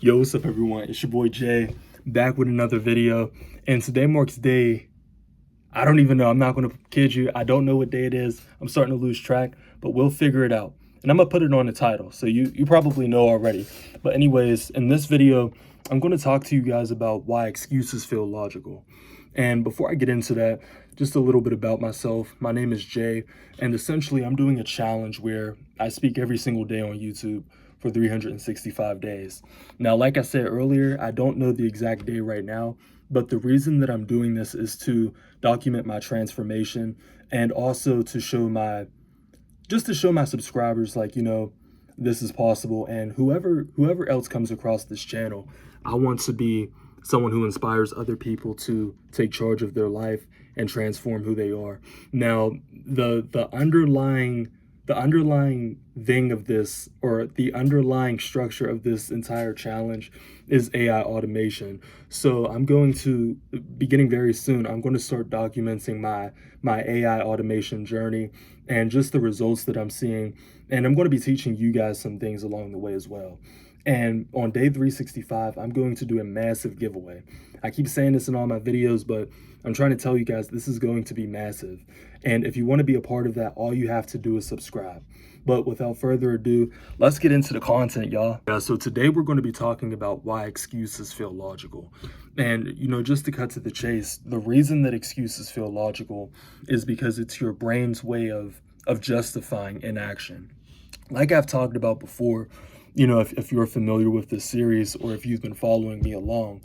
Yo, what's up everyone? It's your boy Jay, back with another video. And today marks day, I don't even know, I'm not gonna kid you. I don't know what day it is. I'm starting to lose track, but we'll figure it out. And I'm gonna put it on the title, so you probably know already. But anyways, in this video, I'm gonna talk to you guys about why excuses feel logical. And before I get into that, just a little bit about myself. My name is Jay, and essentially I'm doing a challenge where I speak every single day on YouTube for 365 days. Now, like I said earlier, I don't know the exact day right now, but the reason that I'm doing this is to document my transformation and also to show my subscribers, like, this is possible. And whoever else comes across this channel, I want to be someone who inspires other people to take charge of their life and transform who they are. Now, the underlying thing of this, or the underlying structure of this entire challenge, is AI automation. So I'm going to, beginning very soon, I'm going to start documenting my AI automation journey and just the results that I'm seeing. And I'm going to be teaching you guys some things along the way as well. And on day 365, I'm going to do a massive giveaway. I keep saying this in all my videos, but I'm trying to tell you guys this is going to be massive. And if you want to be a part of that, all you have to do is subscribe. But without further ado, let's get into the content, y'all. So today we're going to be talking about why excuses feel logical. And, just to cut to the chase, the reason that excuses feel logical is because it's your brain's way of justifying inaction. Like I've talked about before, if you're familiar with this series or if you've been following me along,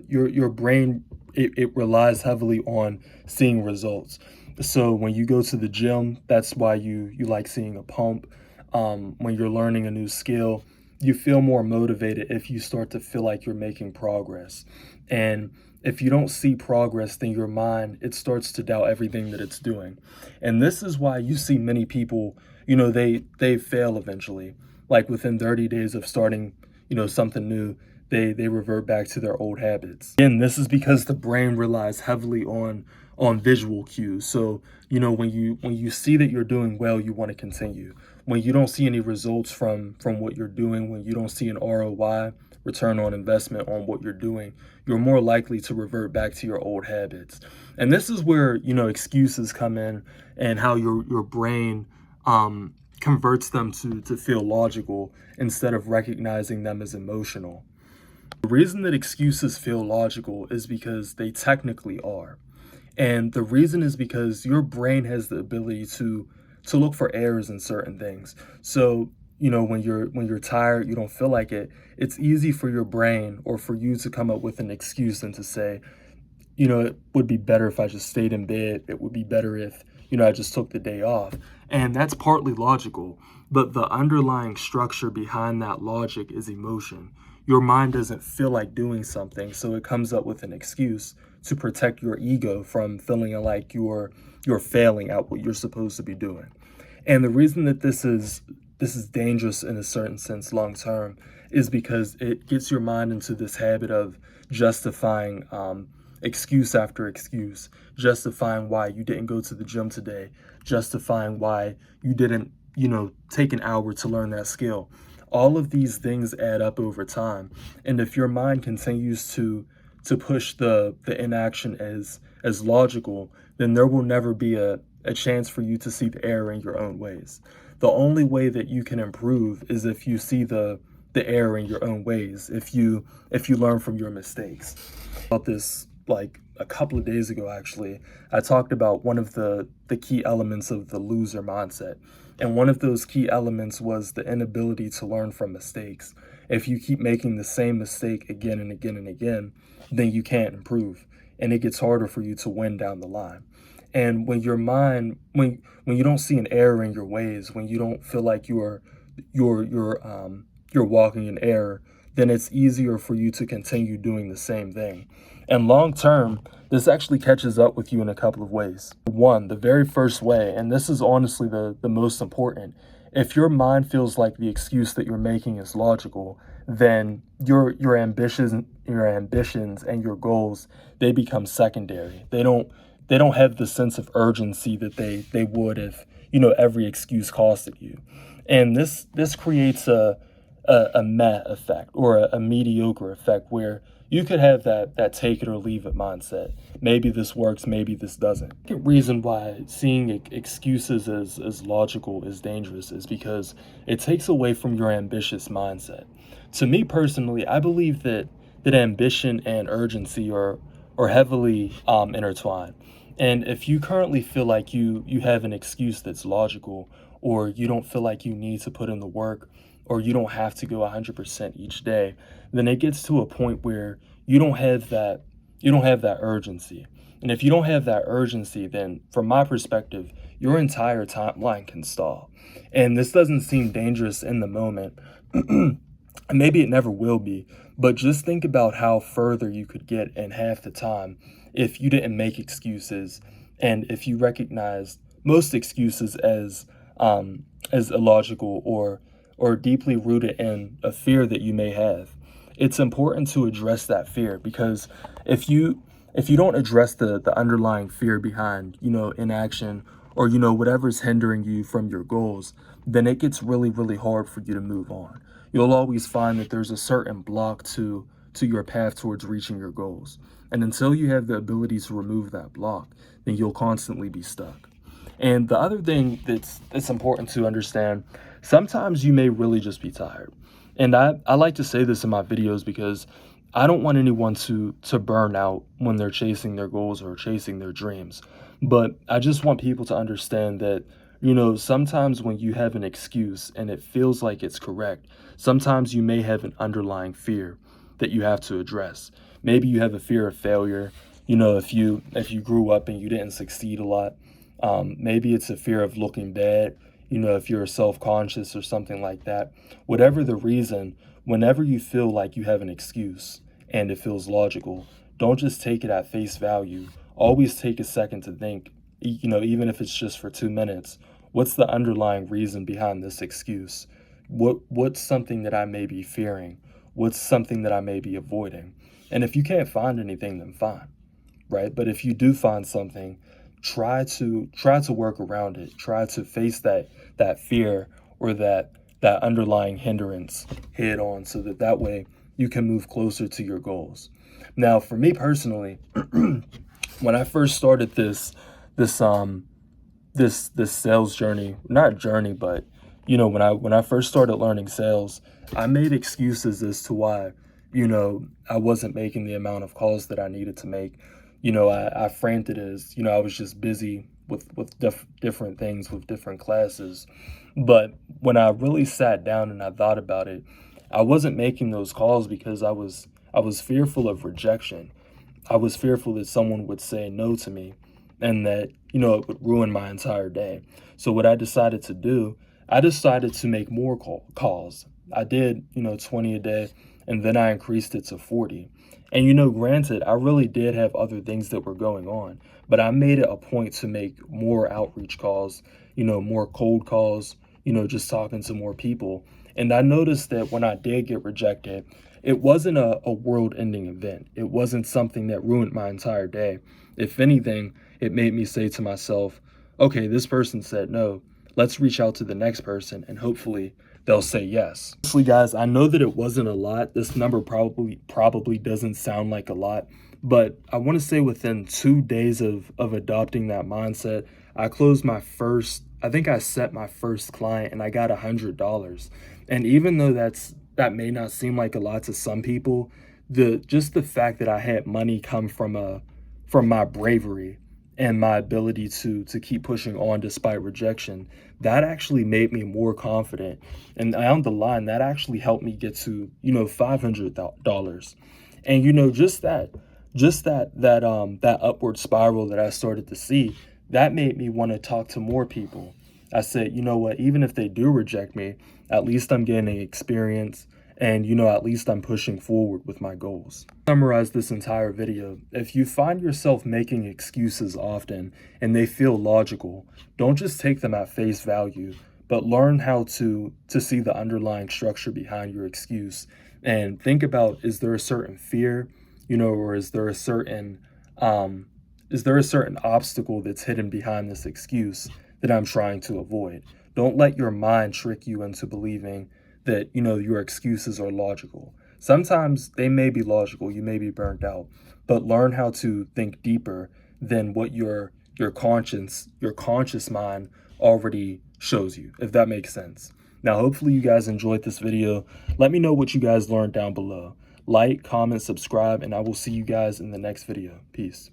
your brain, it relies heavily on seeing results. So when you go to the gym, that's why you like seeing a pump. When you're learning a new skill, you feel more motivated if you start to feel like you're making progress. And if you don't see progress, then your mind, it starts to doubt everything that it's doing. And this is why you see many people, they fail eventually. Like within 30 days of starting, something new, they revert back to their old habits. And this is because the brain relies heavily on visual cues. So, when you see that you're doing well, you want to continue. When you don't see any results from what you're doing, when you don't see an ROI, return on investment, on what you're doing, you're more likely to revert back to your old habits. And this is where, excuses come in, and how your brain converts them to feel logical instead of recognizing them as emotional. The reason that excuses feel logical is because they technically are. And the reason is because your brain has the ability to look for errors in certain things. So, when you're tired, you don't feel like it, it's easy for your brain or for you to come up with an excuse and to say, it would be better if I just stayed in bed. It would be better if, I just took the day off. And that's partly logical, but the underlying structure behind that logic is emotion. Your mind doesn't feel like doing something, so it comes up with an excuse to protect your ego from feeling like you're failing at what you're supposed to be doing. And the reason that this is dangerous in a certain sense long term is because it gets your mind into this habit of justifying excuse after excuse, justifying why you didn't go to the gym today, justifying why you didn't, take an hour to learn that skill. All of these things add up over time. And if your mind continues to push the inaction as logical, then there will never be a chance for you to see the error in your own ways. The only way that you can improve is if you see the error in your own ways, if you learn from your mistakes. About this, like a couple of days ago, actually, I talked about one of the key elements of the loser mindset. And one of those key elements was the inability to learn from mistakes. If you keep making the same mistake again and again and again, then you can't improve. And it gets harder for you to win down the line. And when your mind, when you don't see an error in your ways, when you don't feel like you're walking in error, then it's easier for you to continue doing the same thing. And long term, this actually catches up with you in a couple of ways. One, the very first way, and this is honestly the most important, if your mind feels like the excuse that you're making is logical, then your ambitions and your goals, they become secondary. They don't have the sense of urgency that they would if, every excuse costed you. And this creates a a meh effect or a mediocre effect where you could have that take it or leave it mindset. Maybe this works, maybe this doesn't. The reason why seeing excuses as logical is dangerous is because it takes away from your ambitious mindset. To me personally, I believe that ambition and urgency are heavily intertwined. And if you currently feel like you have an excuse that's logical, or you don't feel like you need to put in the work, or you don't have to go 100% each day, then it gets to a point where you don't have that urgency. And if you don't have that urgency, then from my perspective, your entire timeline can stall. And this doesn't seem dangerous in the moment. And maybe it never will be, but just think about how further you could get in half the time if you didn't make excuses, and if you recognized most excuses as illogical or deeply rooted in a fear that you may have. It's important to address that fear, because if you don't address the underlying fear behind, inaction, or whatever's hindering you from your goals, then it gets really, really hard for you to move on. You'll always find that there's a certain block to your path towards reaching your goals. And until you have the ability to remove that block, then you'll constantly be stuck. And the other thing that's important to understand, sometimes you may really just be tired. And I like to say this in my videos because I don't want anyone to burn out when they're chasing their goals or chasing their dreams. But I just want people to understand that, sometimes when you have an excuse and it feels like it's correct, sometimes you may have an underlying fear that you have to address. Maybe you have a fear of failure. If you grew up and you didn't succeed a lot, maybe it's a fear of looking bad. If you're self-conscious or something like that. Whatever the reason, whenever you feel like you have an excuse and it feels logical, don't just take it at face value. Always take a second to think, even if it's just for 2 minutes, what's the underlying reason behind this excuse? What's something that I may be fearing? What's something that I may be avoiding? And if you can't find anything, then fine, right? But if you do find something, try to work around it. Try to face that fear or that underlying hindrance head on, so that way you can move closer to your goals. Now, for me personally, when I first started this sales journey, not journey, but when I first started learning sales, I made excuses as to why I wasn't making the amount of calls that I needed to make. I framed it as, I was just busy with different things, with different classes. But when I really sat down and I thought about it, I wasn't making those calls because I was fearful of rejection. I was fearful that someone would say no to me, and that, it would ruin my entire day. So what I decided to do, I decided to make more calls. I did, 20 a day, and then I increased it to 40. And, granted, I really did have other things that were going on, but I made it a point to make more outreach calls, more cold calls, just talking to more people. And I noticed that when I did get rejected, it wasn't a world-ending event. It wasn't something that ruined my entire day. If anything, it made me say to myself, okay, this person said no. Let's reach out to the next person, and hopefully they'll say yes. Honestly, guys, I know that it wasn't a lot. This number probably doesn't sound like a lot, but I want to say within 2 days of adopting that mindset, I set my first client and I got $100. And even though that may not seem like a lot to some people, the fact that I had money come from my bravery and my ability to keep pushing on despite rejection, that actually made me more confident. And down the line, that actually helped me get to, $500. And that upward spiral that I started to see, that made me want to talk to more people. I said, you know what, even if they do reject me, at least I'm gaining experience, and at least I'm pushing forward with my goals. To summarize this entire video, if you find yourself making excuses often and they feel logical, don't just take them at face value, but learn how to see the underlying structure behind your excuse, and think about, is there a certain fear, or is there a certain obstacle that's hidden behind this excuse that I'm trying to avoid? Don't let your mind trick you into believing that, you know, your excuses are logical. Sometimes they may be logical, you may be burnt out, but learn how to think deeper than what your conscious mind already shows you, if that makes sense. Now, hopefully you guys enjoyed this video. Let me know what you guys learned down below. Like, comment, subscribe, and I will see you guys in the next video. Peace.